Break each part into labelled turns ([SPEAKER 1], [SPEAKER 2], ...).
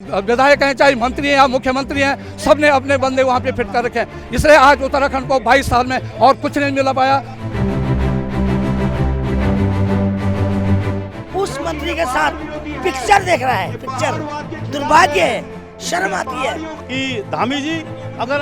[SPEAKER 1] विधायक हैं चाहे मंत्री हैं या मुख्यमंत्री हैं, सबने अपने बंदे वहाँ पे फिट कर रखे हैं। इसलिए आज उत्तराखंड को 22 साल में और कुछ नहीं मिला पाया।
[SPEAKER 2] उस मंत्री के साथ पिक्चर देख रहा है, पिक्चर। दुर्भाग्य है, शर्म आती है
[SPEAKER 3] कि धामी जी, अगर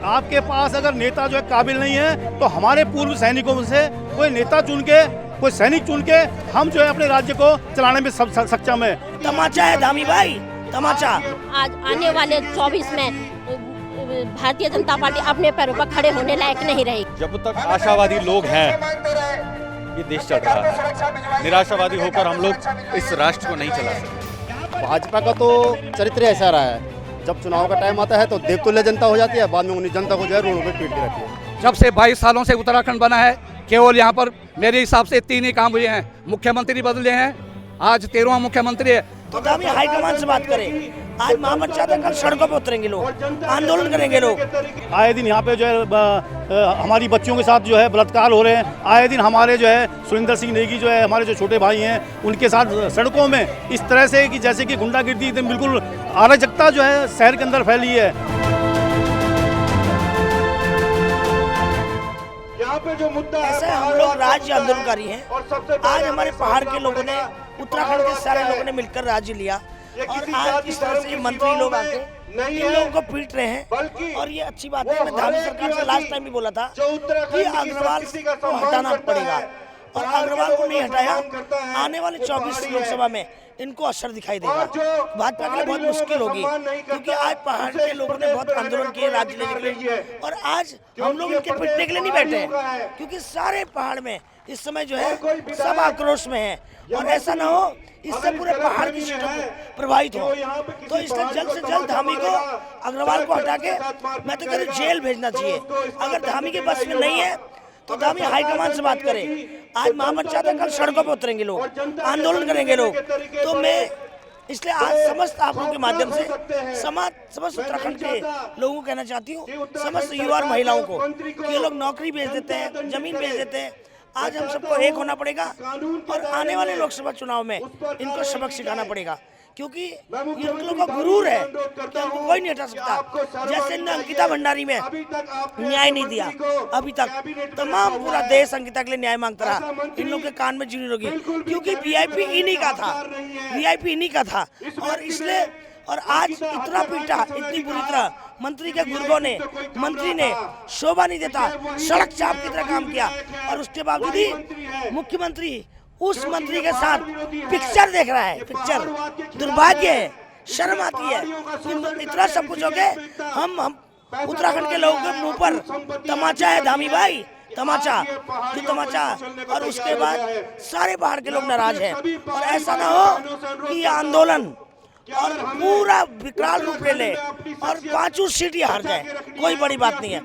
[SPEAKER 3] आपके पास अगर नेता जो है काबिल नहीं है तो हमारे पूर्व सैनिकों से कोई नेता चुन के, कोई सैनिक चुन के हम जो है अपने राज्य को चलाने में सक्षम है।
[SPEAKER 2] तमाचा है धामी भाई, तमाचा।
[SPEAKER 4] आज आने वाले 24 में भारतीय जनता पार्टी अपने पैरों पर खड़े होने लायक नहीं रही।
[SPEAKER 5] जब तक आशावादी लोग हैं ये देश चल रहा है, निराशावादी होकर हम लोग इस राष्ट्र को नहीं चला सकते।
[SPEAKER 6] भाजपा का तो चरित्र ऐसा रहा है, जब चुनाव का टाइम आता है तो देवतुल्य जनता हो जाती है, बाद में उन्हीं जनता को जो है रोड पे पीटती रहती है।
[SPEAKER 1] जब से 22 सालों से उत्तराखंड बना है, केवल यहाँ पर मेरे हिसाब से 3 ही काम हुए हैं। मुख्यमंत्री बदले हैं, आज 13वां मुख्यमंत्री है।
[SPEAKER 2] तो धामी हाईकमान से बात करें। आज महापंचायत है, कल सड़कों पे उतरेंगे लोग, आंदोलन करेंगे लोग।
[SPEAKER 3] आए दिन यहाँ पे जो है हमारी बच्चियों के साथ जो है बलात्कार हो रहे हैं। आए दिन हमारे जो है सुरेंद्र सिंह नेगी जो है हमारे जो छोटे भाई हैं उनके साथ सड़कों में इस तरह से कि जैसे कि गुंडागिर्दी एकदम बिल्कुल अराजकता जो है शहर के अंदर फैली है।
[SPEAKER 7] जो मुद्दा
[SPEAKER 2] ऐसे हम लोग राज्य आंदोलनकारी हैं। आज हमारे पहाड़ के लोगों ने, उत्तराखंड के सारे लोगों ने मिलकर राज्य लिया और आज इस तरह से मंत्री लोग आके इन लोगों को पीट रहे हैं। और ये अच्छी बात है। मैं धामी सरकार से लास्ट टाइम भी बोला था कि अग्रवाल को हटाना पड़ेगा और अग्रवाल को नहीं हटाया, आने वाले 24 लोकसभा में इनको असर दिखाई देगा। भाजपा के लिए बहुत मुश्किल होगी, क्योंकि आज पहाड़ के लोगों ने बहुत आंदोलन किए राज्य लेने के लिए और आज हम लोग इनके पिटने के लिए नहीं बैठे हैं, क्योंकि सारे पहाड़ में इस समय जो है सब आक्रोश में है और ऐसा ना हो इससे पूरे पहाड़ की सिस्टम प्रभावित हो। तो इसलिए जल्द से जल्द धामी को, अग्रवाल को हटा के मैं तो कह रही जेल भेजना चाहिए। अगर धामी के बस में नहीं है तो धामी हाईकमान से बात करें। आज महापंचायत है, कल सड़कों पे उतरेंगे लोग, आंदोलन करेंगे लोग। तो मैं इसलिए आज समस्त आप लोगों के माध्यम से समस्त उत्तराखंड के लोगों को कहना चाहती हूँ, समस्त युवा और महिलाओं को, कि ये लोग नौकरी बेच देते हैं, जमीन बेच देते हैं। आज हम सबको एक होना पड़ेगा और आने वाले लोकसभा चुनाव में इनको सबक सिखाना पड़ेगा, क्योंकि ये उन लोगों का गुरूर है कि हमको कोई नहीं हटा सकता। जैसे इन्होंने अंकिता भंडारी में न्याय नहीं दिया, अभी तक तमाम पूरा देश अंकिता के लिए न्याय मांगता रहा। इन लोगों के कान में जूनी होगी, क्योंकि वीआईपी इन्हीं का था, वीआईपी इन्हीं का था। और इसलिए और आज इतना पीटा, इतनी बुरी तरह मंत्री के गुर्गों ने, मंत्री ने शोभा नहीं देता, सड़क चाप की तरह काम किया और उसके बावजूद ही मुख्यमंत्री उस मंत्री के साथ पिक्चर देख रहा है, पिक्चर। दुर्भाग्य है, शर्म आती है। इतना सब कुछ हो गया, हम उत्तराखंड के लोगों के मुंह पर तमाचा है धामी भाई, तमाचा, जो तमाचा। और उसके बाद सारे पहाड़ के लोग नाराज हैं और ऐसा ना हो कि ये आंदोलन और पूरा विकराल रूप ले ले और 5 सीट हार जाए, कोई बड़ी बात नहीं है।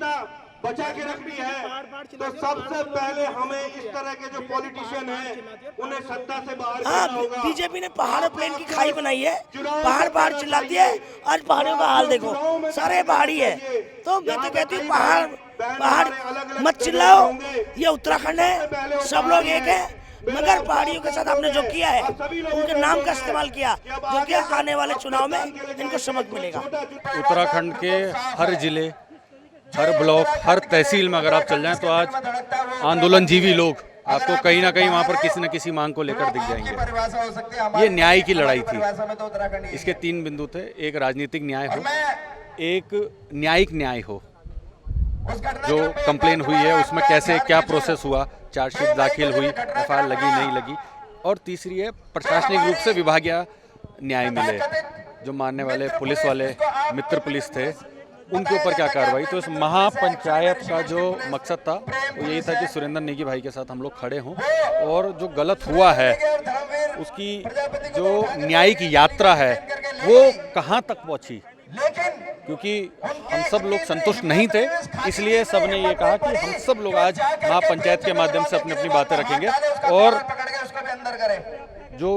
[SPEAKER 7] बचा के रखनी है तो सबसे पहले हमें इस तरह के जो पॉलिटिशियन हैं उन्हें सत्ता से बाहर करना होगा।
[SPEAKER 2] बीजेपी ने पहाड़ प्लेन की खाई बनाई है, पहाड़ चिल्लाती है। आज पहाड़ियों का हाल देखो, सारे पहाड़ी है। तो मैं तो कहती हूँ पहाड़ मत चिल्लाओ, ये उत्तराखंड है, सब लोग एक है। मगर पहाड़ियों के साथ आपने जो किया है, उनके नाम का इस्तेमाल किया, जो कि आने वाले चुनाव में इनको सबक मिलेगा।
[SPEAKER 5] उत्तराखंड के हर जिले, हर ब्लॉक, हर तहसील में अगर आप चल जाएं तो आज आंदोलनजीवी लोग आपको कहीं ना कहीं वहाँ पर किसी न किसी मांग को लेकर दिख जाएंगे। ये न्याय की लड़ाई थी। इसके 3 बिंदु थे। एक राजनीतिक न्याय हो, एक न्यायिक न्याय हो, जो कंप्लेन हुई है उसमें कैसे क्या प्रोसेस हुआ, चार्जशीट दाखिल हुई, एफआईआर लगी नहीं लगी, और तीसरी है प्रशासनिक रूप से विभागीय न्याय मिले। जो मानने वाले पुलिस वाले मित्र पुलिस थे उनके ऊपर क्या कार्रवाई। तो इस महापंचायत का जो मकसद था वो यही था कि सुरेंद्र नेगी भाई के साथ हम लोग खड़े हों और जो गलत हुआ है उसकी जो न्यायिक यात्रा है वो कहाँ तक पहुँची, क्योंकि हम सब लोग संतुष्ट नहीं थे। इसलिए सब ने ये कहा कि हम सब लोग आज महापंचायत के माध्यम से अपनी अपनी बातें रखेंगे और जो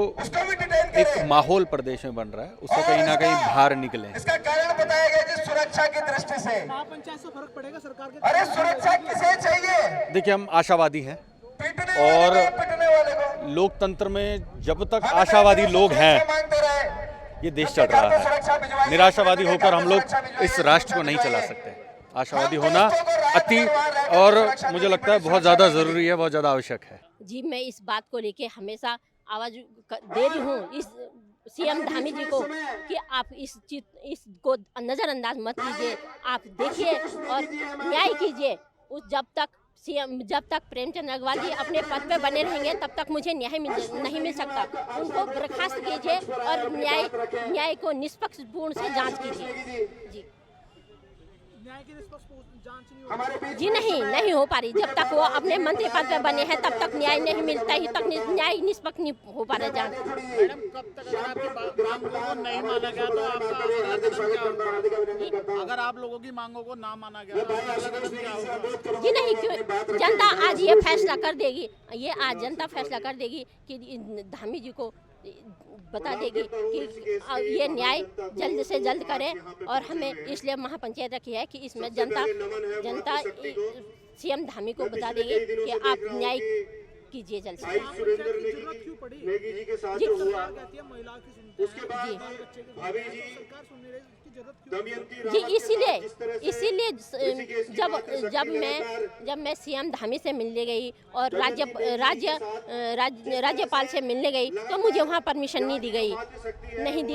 [SPEAKER 5] एक माहौल प्रदेश में बन रहा है उससे कहीं ना कहीं बाहर निकले।
[SPEAKER 7] इसका कारण बताया गया जी, सुरक्षा की दृष्टि से
[SPEAKER 2] महापंचायत से फर्क पड़ेगा सरकार के।
[SPEAKER 7] अरे सुरक्षा किसे चाहिए?
[SPEAKER 5] देखिए, हम आशावादी हैं और लोकतंत्र में जब तक आशावादी लोग हैं ये देश चल रहा है। निराशावादी होकर हम लोग इस राष्ट्र को नहीं चला सकते। आशावादी होना अति और मुझे लगता है बहुत ज़्यादा ज़रूरी है, बहुत ज़्यादा आवश्यक है।
[SPEAKER 4] जी, मैं इस बात को लेके हमेशा आवाज़ दे रही हूँ इस सीएम धामी जी को कि आप इसको नज़रअंदाज मत कीजिए, आप देखिए और न्याय कीजिए। जब तक प्रेमचंद अग्रवाल जी अपने पद पे बने रहेंगे तब तक मुझे न्याय नहीं मिल सकता। उनको बर्खास्त कीजिए और न्याय को निष्पक्ष पूर्ण से जांच कीजिए। जी जी नहीं हो पा रही। जब तक वो अपने मंत्री पद पे बने हैं तब तक न्याय नहीं मिलता, ही तक न्याय निष्पक्ष नहीं हो पा रहा जांच।
[SPEAKER 8] मैडम, कब तक अगर आपकी मांगों को नहीं माना गया तो आपका अगला कदम क्या होगा? अगर आप लोगों की मांगों को ना माना गया तो आपका अगला कदम क्या होगा?
[SPEAKER 4] जी नहीं, क्यों जनता आज ये फैसला कर देगी, आज जनता फैसला कर देगी कि धामी जी को बता देगी कि ये न्याय जल्द से जल्द करें। और हमें इसलिए महापंचायत रखी है कि इसमें जनता सीएम धामी को बता देगी कि आप न्याय कीजिए जल्द से जी। इसीलिए जब मैं सीएम धामी से मिलने गई और राज्यपाल से मिलने गई तो मुझे वहाँ परमिशन नहीं दी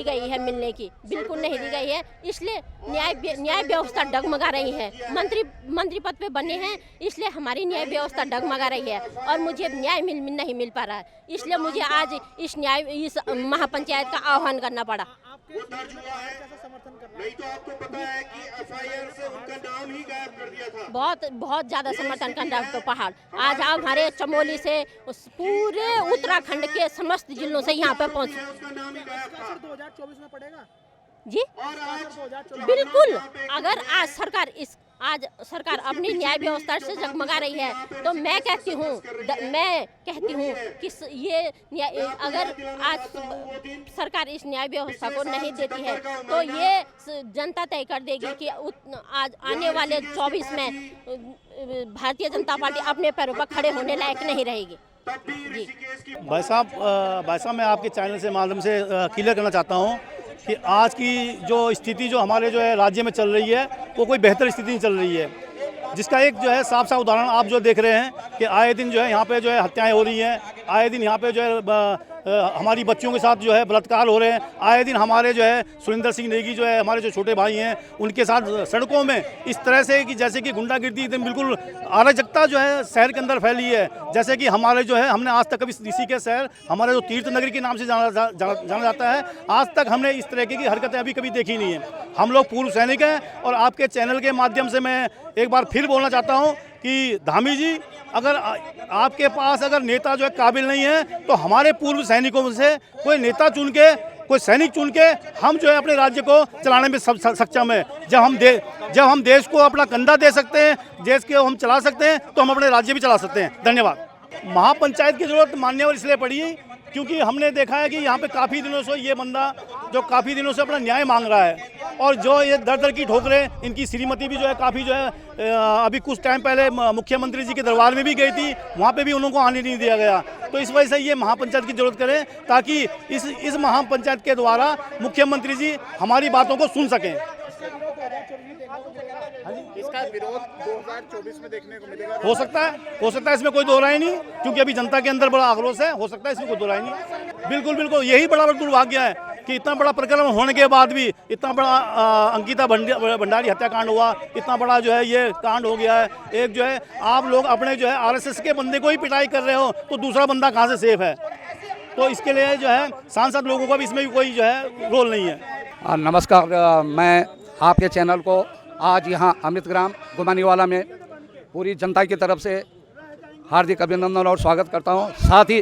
[SPEAKER 4] गई है मिलने की, बिल्कुल नहीं दी गई है। इसलिए न्याय व्यवस्था डगमगा रही है। मंत्री पद पे बने हैं इसलिए हमारी न्याय व्यवस्था डगमगा रही है और मुझे न्याय नहीं मिल पा रहा है। इसलिए मुझे आज इस महापंचायत का आह्वान करना पड़ा।
[SPEAKER 7] नहीं तो आपको पता है कि एफआईआर से उनका नाम ही गायब कर दिया था।
[SPEAKER 4] बहुत ज्यादा समर्थन कर रहा है। तो पहाड़ आज आप हमारे चमोली से पूरे उत्तराखंड के समस्त जिलों से यहाँ पे पहुँचे।
[SPEAKER 8] 2024 में पड़ेगा
[SPEAKER 4] जी बिल्कुल। अगर आज सरकार अपनी न्याय व्यवस्था से जगमगा रही है तो मैं कहती हूँ कि ये अगर आज सरकार इस न्याय व्यवस्था को नहीं देती है तो ये जनता तय कर देगी कि आज आने वाले 24 में भारतीय जनता पार्टी अपने पैरों पर खड़े होने लायक नहीं रहेगी। जी
[SPEAKER 3] भाई साहब मैं आपके चैनल से माध्यम से क्लियर करना चाहता हूँ कि आज की जो स्थिति जो हमारे जो है राज्य में चल रही है वो कोई बेहतर स्थिति नहीं चल रही है, जिसका एक जो है साफ उदाहरण आप जो देख रहे हैं कि आए दिन जो है यहाँ पे जो है हत्याएं हो रही हैं, आए दिन यहाँ पे जो है हमारी बच्चियों के साथ जो है बलात्कार हो रहे हैं, आए दिन हमारे जो है सुरिंदर सिंह नेगी जो है हमारे जो छोटे भाई हैं उनके साथ सड़कों में इस तरह से कि जैसे कि गुंडागिर्दी एकदम बिल्कुल अराजकता जो है शहर के अंदर फैली है। जैसे कि हमारे जो है हमने आज तक कभी ऋषिकेश शहर हमारे जो तीर्थ नगरी के नाम से जाना जाता है, आज तक हमने इस तरह की हरकतें अभी कभी देखी नहीं है। हम लोग पूर्व सैनिक हैं और आपके चैनल के माध्यम से मैं एक बार फिर बोलना चाहता हूँ कि धामी जी, अगर आपके पास अगर नेता जो है काबिल नहीं है तो हमारे पूर्व सैनिकों से कोई नेता चुन के, कोई सैनिक चुन के हम जो है अपने राज्य को चलाने में सक्षम है। जब हम देश को अपना कंधा दे सकते हैं, देश को हम चला सकते हैं तो हम अपने राज्य भी चला सकते हैं। धन्यवाद। महापंचायत की जरूरत मान्यवर इसलिए पड़ी क्योंकि हमने देखा है कि यहाँ पे काफ़ी दिनों से ये बंदा जो काफ़ी दिनों से अपना न्याय मांग रहा है और जो ये दर की ठोकरें, इनकी श्रीमती भी जो है काफ़ी जो है अभी कुछ टाइम पहले मुख्यमंत्री जी के दरबार में भी गई थी, वहाँ पे भी उनको आने नहीं दिया गया। तो इस वजह से ये महापंचायत की जरूरत करें ताकि इस महापंचायत के द्वारा मुख्यमंत्री जी हमारी बातों को सुन सकें।
[SPEAKER 8] इसका विरोध 2024 में देखने को मिलेगा।
[SPEAKER 3] हो सकता है इसमें कोई दो राय नहीं, क्योंकि अभी जनता के अंदर बड़ा आक्रोश है। हो सकता है इसमें कोई दो राय नहीं। बिल्कुल यही बड़ा दुर्भाग्य है कि इतना बड़ा प्रकरण होने के बाद भी इतना बड़ा अंकिता भंडारी हत्याकांड हुआ, इतना बड़ा जो है ये कांड हो गया है। एक जो है आप लोग अपने जो है आरएसएस के बंदे को ही पिटाई कर रहे हो तो दूसरा बंदा कहाँ से सेफ है? तो इसके लिए जो है सांसद लोगों का भी इसमें भी कोई जो है रोल नहीं है।
[SPEAKER 1] नमस्कार, मैं आपके चैनल को आज यहाँ अमृतग्राम गुमानीवाला में पूरी जनता की तरफ से हार्दिक अभिनंदन और स्वागत करता हूँ। साथ ही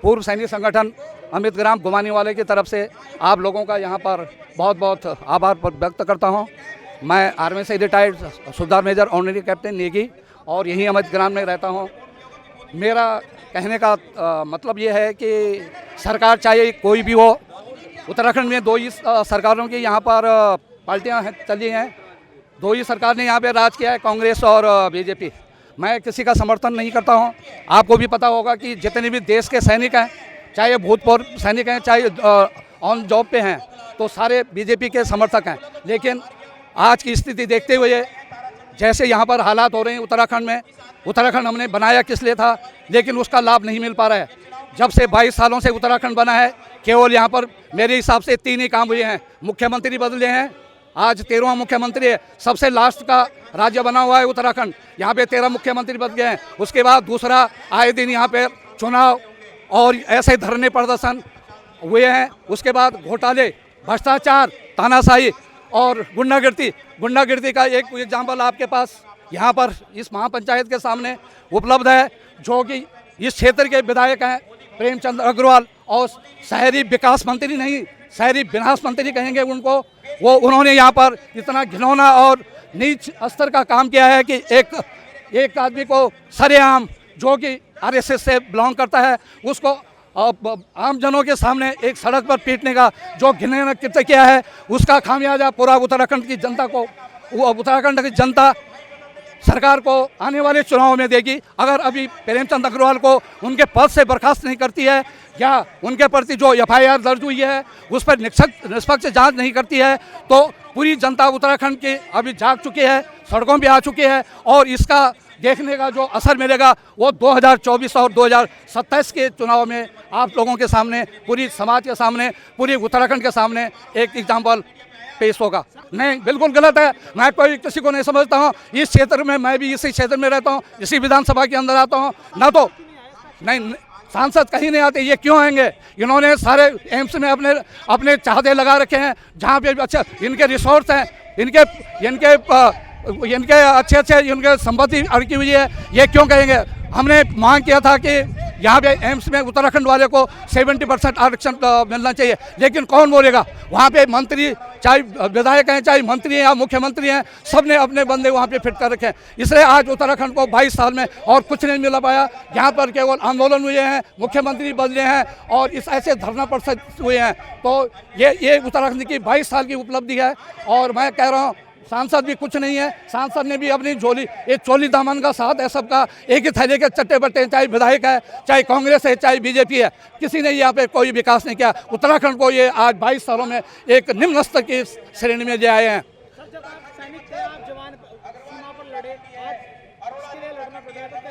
[SPEAKER 1] पूर्व सैनिक संगठन अमृतग्राम गुमानीवाले की तरफ से आप लोगों का यहाँ पर बहुत आभार व्यक्त करता हूँ। मैं आर्मी से रिटायर्ड सुधार मेजर ऑनरी कैप्टन नेगी और यहीं अमृतग्राम में रहता हूँ। मेरा कहने का मतलब ये है कि सरकार चाहे कोई भी हो, उत्तराखंड में 2 ही सरकारों की यहाँ पर पार्टियाँ चली हैं, 2 ही सरकार ने यहाँ पे राज किया है, कांग्रेस और बीजेपी। मैं किसी का समर्थन नहीं करता हूँ। आपको भी पता होगा कि जितने भी देश के सैनिक हैं, चाहे भूतपूर्व सैनिक हैं, चाहे ऑन जॉब पे हैं, तो सारे बीजेपी के समर्थक हैं। लेकिन आज की स्थिति देखते हुए जैसे यहाँ पर हालात हो रहे हैं उत्तराखंड में, उत्तराखंड हमने बनाया किस लिए था, लेकिन उसका लाभ नहीं मिल पा रहा है। जब से 22 सालों से उत्तराखंड बना है, केवल यहाँ पर मेरे हिसाब से 3 ही काम हुए हैं। मुख्यमंत्री बदले हैं, आज 13वां मुख्यमंत्री है। सबसे लास्ट का राज्य बना हुआ है उत्तराखंड, यहाँ पे 13 मुख्यमंत्री बदल गए हैं। उसके बाद दूसरा, आए दिन यहाँ पे चुनाव और ऐसे धरने प्रदर्शन हुए हैं। उसके बाद घोटाले, भ्रष्टाचार, तानाशाही और गुंडागिर्दी का एक एग्जाम्पल आपके पास यहाँ पर इस महापंचायत के सामने उपलब्ध है, जो कि इस क्षेत्र के विधायक हैं प्रेमचंद अग्रवाल, और शहरी विकास मंत्री नहीं, शहरी विनाश मंत्री कहेंगे उनको। वो उन्होंने यहाँ पर इतना घिनौना और नीच स्तर का काम किया है कि एक आदमी को सरेआम, जो कि आरएसएस से बिलोंग करता है, उसको आम जनों के सामने एक सड़क पर पीटने का जो घिनौना कृत्य किया है, उसका खामियाजा पूरा उत्तराखंड की जनता को, उत्तराखंड की जनता सरकार को आने वाले चुनाव में देगी। अगर अभी प्रेमचंद अग्रवाल को उनके पद से बर्खास्त नहीं करती है, या उनके प्रति जो एफआईआर दर्ज हुई है उस पर निष्पक्ष जांच नहीं करती है, तो पूरी जनता उत्तराखंड की अभी जाग चुकी है, सड़कों पे आ चुकी है, और इसका देखने का जो असर मिलेगा वो 2024 और 2027 के चुनाव में आप लोगों के सामने, पूरी समाज के सामने, पूरी उत्तराखंड के सामने एक एग्जाम्पल पेश होगा। नहीं, बिल्कुल गलत है। मैं कोई किसी को नहीं समझता हूँ। इस क्षेत्र में मैं भी इसी क्षेत्र में रहता हूँ, इसी विधानसभा के अंदर आता हूँ ना, तो नहीं सांसद कहीं नहीं आते। ये क्यों आएंगे? इन्होंने सारे एम्स में अपने चाहते लगा रखे हैं, जहाँ पे अच्छा इनके रिसोर्स हैं, इनके अच्छे इनके संपत्ति अड़की हुई है। ये क्यों कहेंगे? हमने मांग किया था कि यहाँ पे एम्स में उत्तराखंड वाले को 70% आरक्षण मिलना चाहिए, लेकिन कौन बोलेगा? वहाँ पे मंत्री, चाहे विधायक हैं, चाहे मंत्री हैं या मुख्यमंत्री हैं, सब ने अपने बंदे वहाँ पे फिट कर रखे हैं। इसलिए आज उत्तराखंड को 22 साल में और कुछ नहीं मिला पाया। यहाँ पर केवल आंदोलन हुए हैं, मुख्यमंत्री बदले हैं और इस ऐसे धरना प्रदर्शन हुए हैं। तो ये उत्तराखंड की 22 साल की उपलब्धि है। और मैं कह रहा हूँ सांसद भी कुछ नहीं है, सांसद ने भी अपनी चोली दामन का साथ है सबका, एक ही थैले के चट्टे बट्टे, चाहे विधायक है, चाहे कांग्रेस है, चाहे बीजेपी है, किसी ने यहाँ पे कोई विकास नहीं किया। उत्तराखंड को ये आज 22 सालों में एक निम्न स्तर की श्रेणी में ले आए हैं।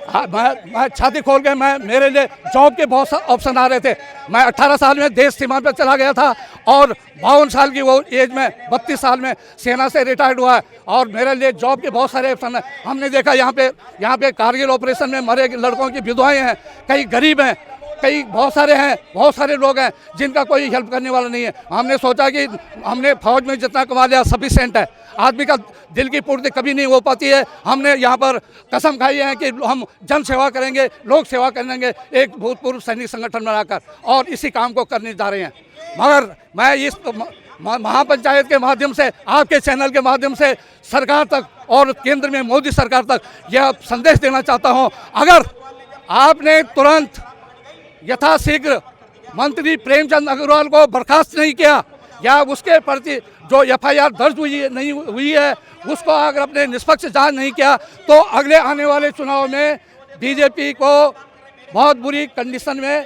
[SPEAKER 1] हाँ, मैं छाती खोल के, मेरे लिए जॉब के बहुत ऑप्शन आ रहे थे। मैं 18 साल में देश सीमा पर चला गया था और 52 साल की वो एज में 32 साल में सेना से रिटायर्ड हुआ है, और मेरे लिए जॉब के बहुत सारे ऑप्शन हैं। हमने देखा यहाँ पे कारगिल ऑपरेशन में मरे लड़कों की विधवाएं हैं, कई गरीब हैं, कई बहुत सारे लोग हैं जिनका कोई हेल्प करने वाला नहीं है। हमने सोचा कि हमने फौज में जितना कमा लिया सफिशिएंट है, आदमी का दिल की पूर्ति कभी नहीं हो पाती है। हमने यहाँ पर कसम खाई है कि हम जन सेवा करेंगे, लोक सेवा करेंगे, एक भूतपूर्व सैनिक संगठन बनाकर, और इसी काम को करने जा रहे हैं। मगर मैं इस महापंचायत के माध्यम से, आपके चैनल के माध्यम से सरकार तक और केंद्र में मोदी सरकार तक यह संदेश देना चाहता हूँ, अगर आपने तुरंत यथाशीघ्र मंत्री प्रेमचंद अग्रवाल को बर्खास्त नहीं किया, या उसके प्रति जो एफआईआर दर्ज नहीं हुई है उसको अगर अपने निष्पक्ष जांच नहीं किया, तो अगले आने वाले चुनाव में बीजेपी को बहुत बुरी कंडीशन में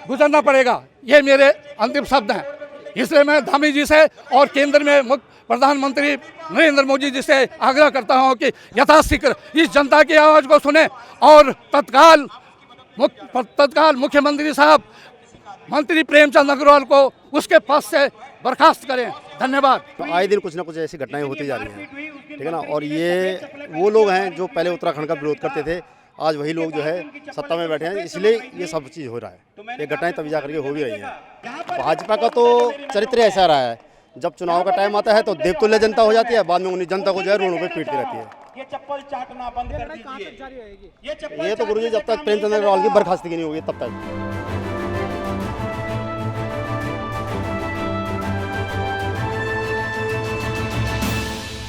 [SPEAKER 1] गुजरना पड़ेगा। ये मेरे अंतिम शब्द हैं। इसलिए मैं धामी जी से और केंद्र में प्रधानमंत्री नरेंद्र मोदी जी से आग्रह करता हूँ कि यथाशीघ्र इस जनता की आवाज़ को सुने और तत्काल मुख्यमंत्री साहब मंत्री प्रेमचंद अग्रवाल को उसके पद से बर्खास्त करें। धन्यवाद।
[SPEAKER 6] तो आए दिन कुछ ना कुछ ऐसी घटनाएं होती जा रही हैं, ठीक है ना। और ये वो लोग हैं जो पहले उत्तराखंड का विरोध करते थे, आज वही लोग जो है सत्ता में बैठे हैं, इसलिए ये सब चीज़ हो रहा है। ये घटनाएं तभी जाकर के हो भी रही हैं। भाजपा का तो चरित्र ऐसा रहा है, जब चुनाव का टाइम आता है तो देवतुल्य जनता हो जाती है, बाद में उन्हीं जनता को जो है रोडों पर पीटती रहती है।
[SPEAKER 7] ये चप्पल चाटना बंद कर दीजिए।
[SPEAKER 6] ये तो गुरुजी जब तक प्रेमचंद अग्रवाल की बर्खास्तगी नहीं होगी तब तक।